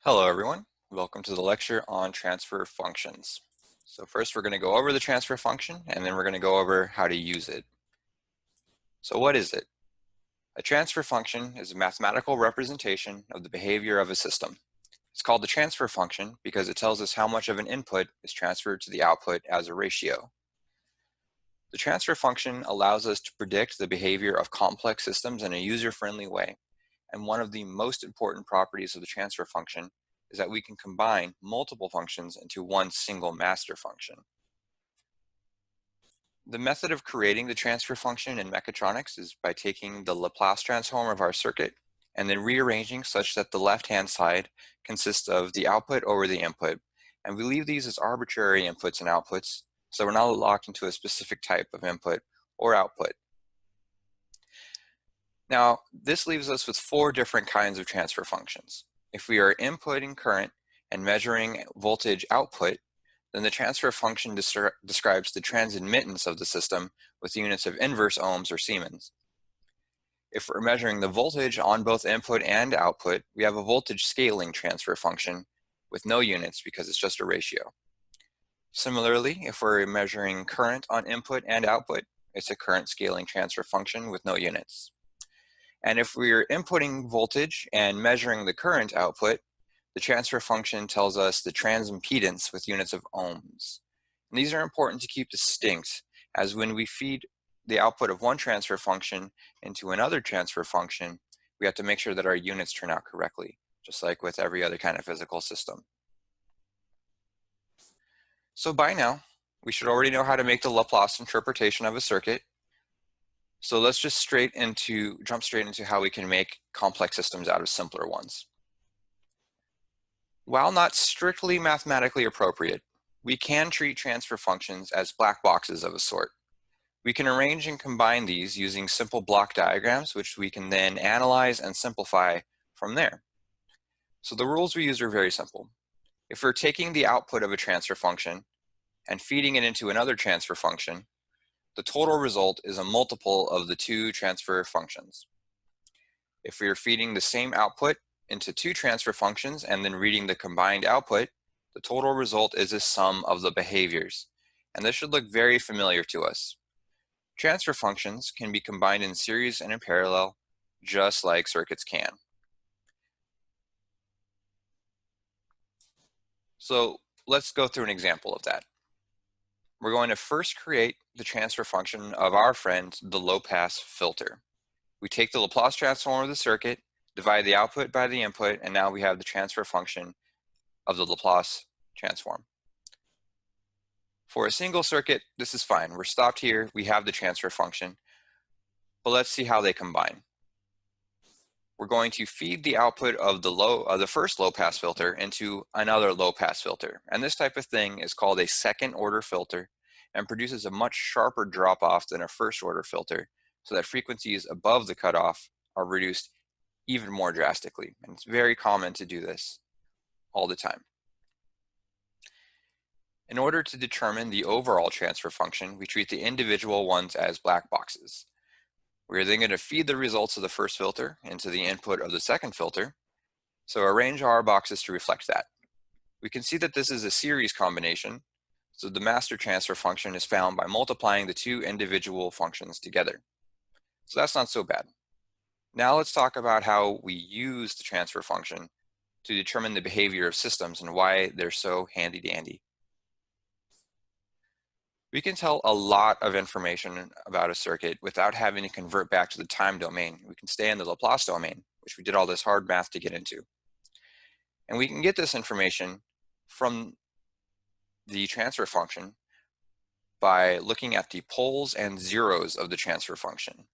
Hello everyone, welcome to the lecture on transfer functions. So first we're going to go over the transfer function and then we're going to go over how to use it. So what is it? A transfer function is a mathematical representation of the behavior of a system. It's called the transfer function because it tells us how much of an input is transferred to the output as a ratio. The transfer function allows us to predict the behavior of complex systems in a user-friendly way. And one of the most important properties of the transfer function is that we can combine multiple functions into one single master function. The method of creating the transfer function in mechatronics is by taking the Laplace transform of our circuit and then rearranging such that the left-hand side consists of the output over the input. And we leave these as arbitrary inputs and outputs, so we're not locked into a specific type of input or output. Now, this leaves us with four different kinds of transfer functions. If we are inputting current and measuring voltage output, then the transfer function describes the transmittance of the system with units of inverse ohms or Siemens. If we're measuring the voltage on both input and output, we have a voltage scaling transfer function with no units because it's just a ratio. Similarly, if we're measuring current on input and output, it's a current scaling transfer function with no units. And if we're inputting voltage and measuring the current output, the transfer function tells us the transimpedance with units of ohms. And these are important to keep distinct, as when we feed the output of one transfer function into another transfer function, we have to make sure that our units turn out correctly, just like with every other kind of physical system. So by now, we should already know how to make the Laplace interpretation of a circuit. So let's just jump straight into how we can make complex systems out of simpler ones. While not strictly mathematically appropriate, we can treat transfer functions as black boxes of a sort. We can arrange and combine these using simple block diagrams, which we can then analyze and simplify from there. So the rules we use are very simple. If we're taking the output of a transfer function and feeding it into another transfer function, the total result is a multiple of the two transfer functions. If we are feeding the same output into two transfer functions and then reading the combined output, the total result is a sum of the behaviors. And this should look very familiar to us. Transfer functions can be combined in series and in parallel, just like circuits can. So let's go through an example of that. We're going to first create the transfer function of our friend, the low-pass filter. We take the Laplace transform of the circuit, divide the output by the input, and now we have the transfer function of the Laplace transform. For a single circuit, this is fine. We're stopped here. We have the transfer function. But let's see how they combine. We're going to feed the output of the first low-pass filter into another low-pass filter. And this type of thing is called a second-order filter and produces a much sharper drop-off than a first-order filter, so that frequencies above the cutoff are reduced even more drastically. And it's very common to do this all the time. In order to determine the overall transfer function, we treat the individual ones as black boxes. We're then going to feed the results of the first filter into the input of the second filter. So arrange our boxes to reflect that. We can see that this is a series combination. So the master transfer function is found by multiplying the two individual functions together. So that's not so bad. Now let's talk about how we use the transfer function to determine the behavior of systems and why they're so handy dandy. We can tell a lot of information about a circuit without having to convert back to the time domain. We can stay in the Laplace domain, which we did all this hard math to get into. And we can get this information from the transfer function by looking at the poles and zeros of the transfer function.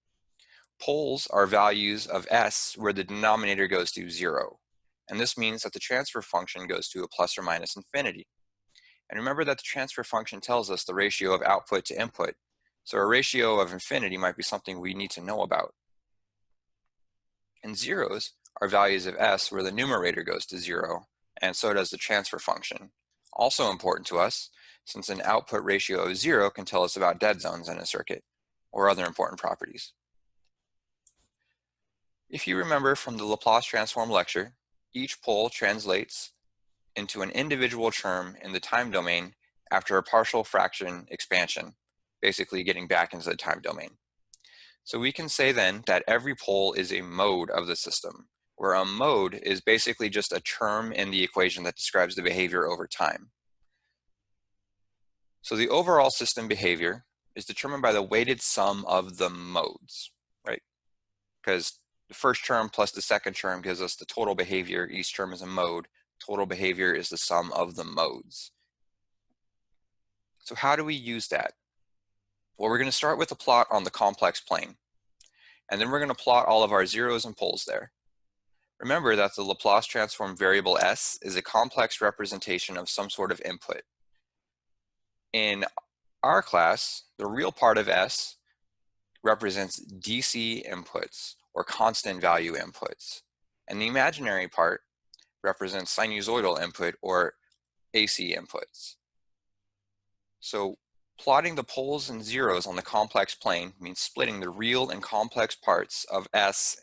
Poles are values of s where the denominator goes to 0. And this means that the transfer function goes to a plus or minus infinity. And remember that the transfer function tells us the ratio of output to input. So a ratio of infinity might be something we need to know about. And zeros are values of s where the numerator goes to 0, and so does the transfer function. Also important to us, since an output ratio of 0 can tell us about dead zones in a circuit, or other important properties. If you remember from the Laplace transform lecture, each pole translates into an individual term in the time domain after a partial fraction expansion, basically getting back into the time domain. So we can say then that every pole is a mode of the system, where a mode is basically just a term in the equation that describes the behavior over time. So the overall system behavior is determined by the weighted sum of the modes, right? Because the first term plus the second term gives us the total behavior. Each term is a mode. Total behavior is the sum of the modes. So how do we use that? Well, we're going to start with a plot on the complex plane, and then we're going to plot all of our zeros and poles there. Remember that the Laplace transform variable S is a complex representation of some sort of input. In our class, the real part of S represents DC inputs, or constant value inputs, and the imaginary part represents sinusoidal input, or AC inputs. So plotting the poles and zeros on the complex plane means splitting the real and complex parts of S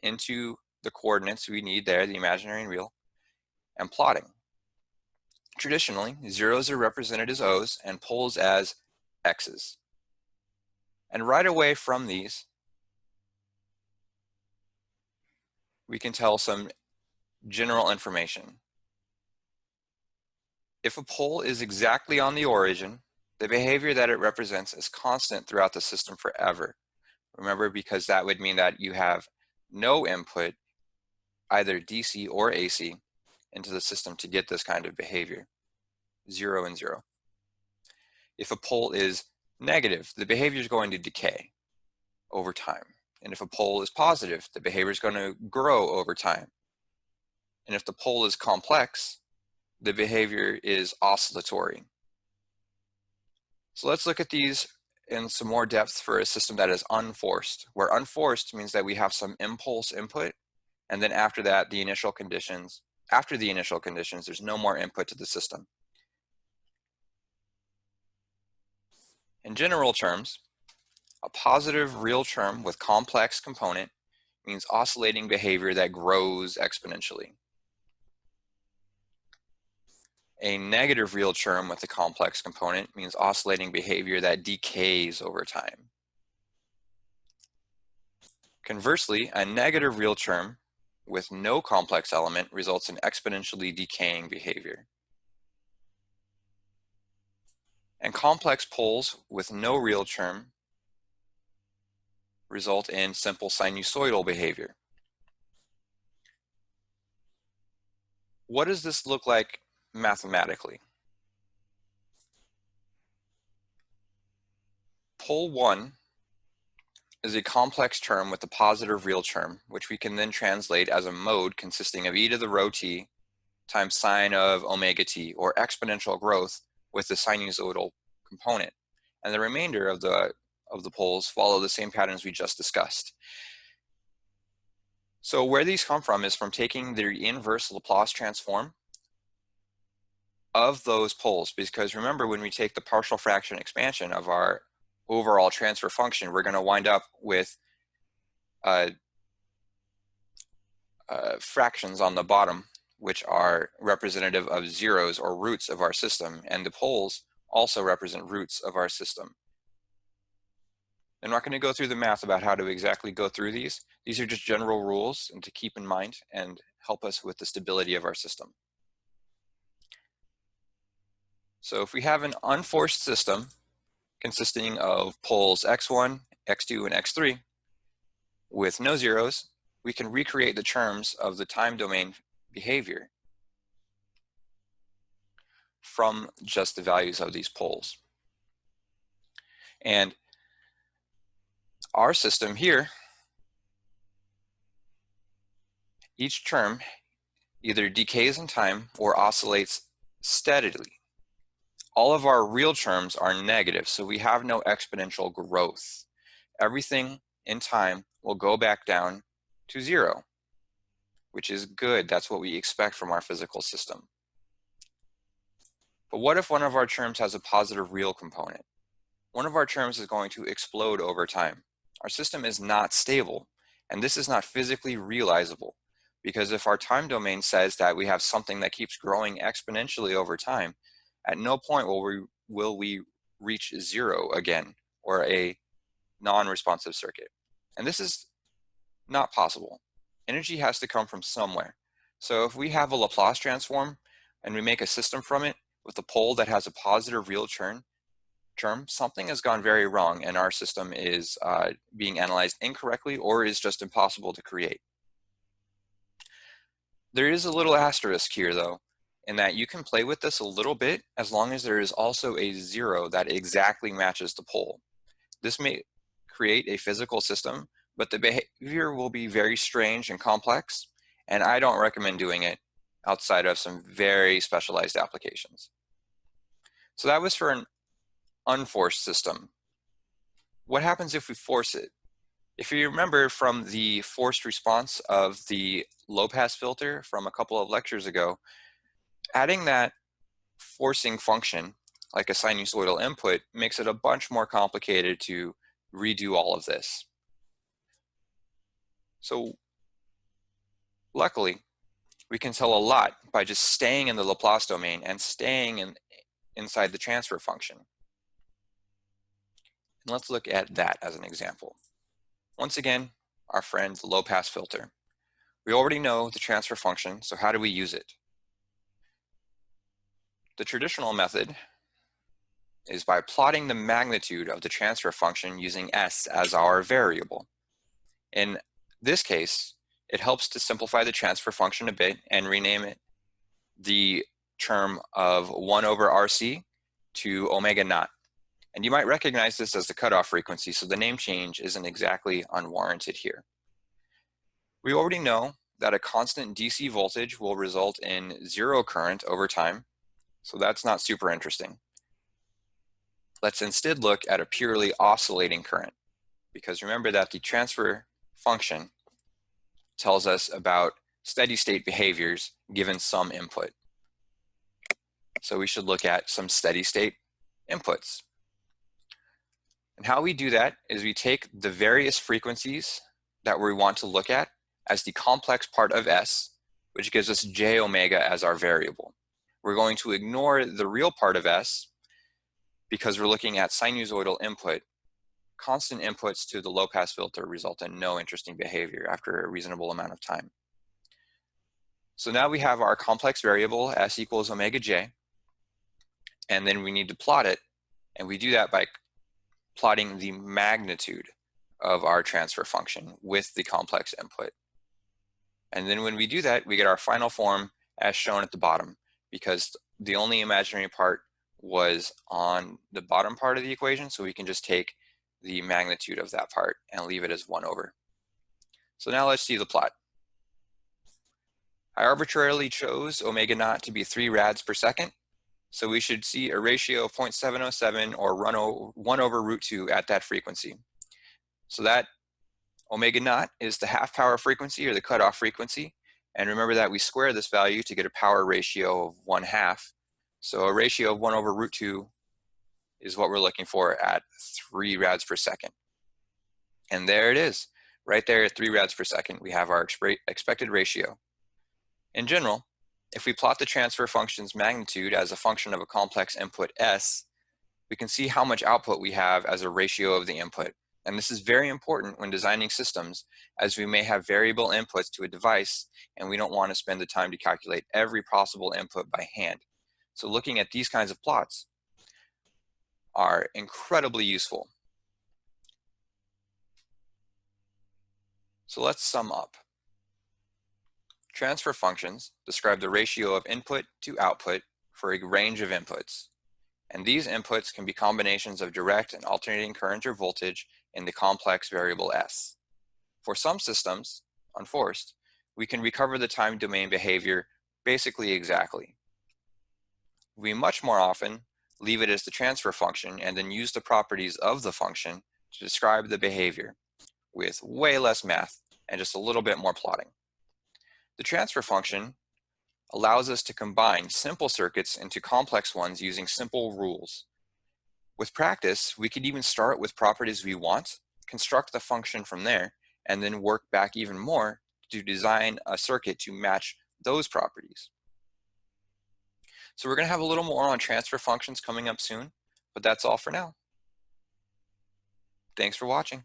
into the coordinates we need there, the imaginary and real, and plotting. Traditionally, zeros are represented as O's and poles as X's. And right away from these, we can tell some general information. If a pole is exactly on the origin, the behavior that it represents is constant throughout the system forever. Remember, because that would mean that you have no input, either DC or AC, into the system to get this kind of behavior, 0 and 0. If a pole is negative, the behavior is going to decay over time. And if a pole is positive, the behavior is going to grow over time. And if the pole is complex, the behavior is oscillatory. So let's look at these in some more depth for a system that is unforced, where unforced means that we have some impulse input, and then after that, the initial conditions, there's no more input to the system. In general terms, a positive real term with complex component means oscillating behavior that grows exponentially. A negative real term with a complex component means oscillating behavior that decays over time. Conversely, a negative real term with no complex element results in exponentially decaying behavior. And complex poles with no real term result in simple sinusoidal behavior. What does this look like mathematically? Pole 1 is a complex term with a positive real term, which we can then translate as a mode consisting of e to the rho t times sine of omega t, or exponential growth with the sinusoidal component. And the remainder of the poles follow the same patterns we just discussed. So where these come from is from taking the inverse Laplace transform of those poles, because remember, when we take the partial fraction expansion of our overall transfer function, we're going to wind up with fractions on the bottom, which are representative of zeros or roots of our system, and the poles also represent roots of our system. I'm not going to go through the math about how to exactly go through these. These are just general rules and to keep in mind and help us with the stability of our system. So if we have an unforced system consisting of poles x1, x2, and x3 with no zeros, we can recreate the terms of the time domain behavior from just the values of these poles. And our system here, each term either decays in time or oscillates steadily. All of our real terms are negative, so we have no exponential growth. Everything in time will go back down to 0, which is good. That's what we expect from our physical system. But what if one of our terms has a positive real component? One of our terms is going to explode over time. Our system is not stable, and this is not physically realizable Because if our time domain says that we have something that keeps growing exponentially over time, at no point will we reach zero again, or a non-responsive circuit. And this is not possible. Energy has to come from somewhere. So if we have a Laplace transform and we make a system from it with a pole that has a positive real term, something has gone very wrong and our system is being analyzed incorrectly or is just impossible to create. There is a little asterisk here though, in that you can play with this a little bit as long as there is also a zero that exactly matches the pole. This may create a physical system, but the behavior will be very strange and complex, and I don't recommend doing it outside of some very specialized applications. So that was for an unforced system. What happens if we force it? If you remember from the forced response of the low-pass filter from a couple of lectures ago, adding that forcing function, like a sinusoidal input, makes it a bunch more complicated to redo all of this. So luckily, we can tell a lot by just staying in the Laplace domain and staying inside the transfer function. And let's look at that as an example. Once again, our friend, the low-pass filter. We already know the transfer function, so how do we use it? The traditional method is by plotting the magnitude of the transfer function using s as our variable. In this case, it helps to simplify the transfer function a bit and rename it the term of 1 over RC to omega naught. And you might recognize this as the cutoff frequency, so the name change isn't exactly unwarranted here. We already know that a constant DC voltage will result in zero current over time, so that's not super interesting. Let's instead look at a purely oscillating current, because remember that the transfer function tells us about steady state behaviors given some input. So we should look at some steady state inputs. And how we do that is we take the various frequencies that we want to look at as the complex part of S, which gives us j omega as our variable. We're going to ignore the real part of S because we're looking at sinusoidal input. Constant inputs to the low-pass filter result in no interesting behavior after a reasonable amount of time. So now we have our complex variable, S equals omega j, and then we need to plot it, and we do that by plotting the magnitude of our transfer function with the complex input. And then when we do that, we get our final form as shown at the bottom, because the only imaginary part was on the bottom part of the equation, so we can just take the magnitude of that part and leave it as 1 over. So now let's see the plot. I arbitrarily chose omega naught to be 3 rads per second, so we should see a ratio of 0.707 or 1 over root 2 at that frequency. So that omega naught is the half power frequency or the cutoff frequency, and remember that we square this value to get a power ratio of 1/2. So a ratio of 1 over root 2 is what we're looking for at 3 rads per second. And there it is. Right there at 3 rads per second, we have our expected ratio. In general, if we plot the transfer function's magnitude as a function of a complex input S, we can see how much output we have as a ratio of the input. And this is very important when designing systems, as we may have variable inputs to a device and we don't want to spend the time to calculate every possible input by hand. So looking at these kinds of plots are incredibly useful. So let's sum up. Transfer functions describe the ratio of input to output for a range of inputs. And these inputs can be combinations of direct and alternating current or voltage in the complex variable S. For some systems, unforced, we can recover the time domain behavior basically exactly. We much more often leave it as the transfer function and then use the properties of the function to describe the behavior with way less math and just a little bit more plotting. The transfer function allows us to combine simple circuits into complex ones using simple rules. With practice, we could even start with properties we want, construct the function from there, and then work back even more to design a circuit to match those properties. So we're going to have a little more on transfer functions coming up soon, but that's all for now. Thanks for watching.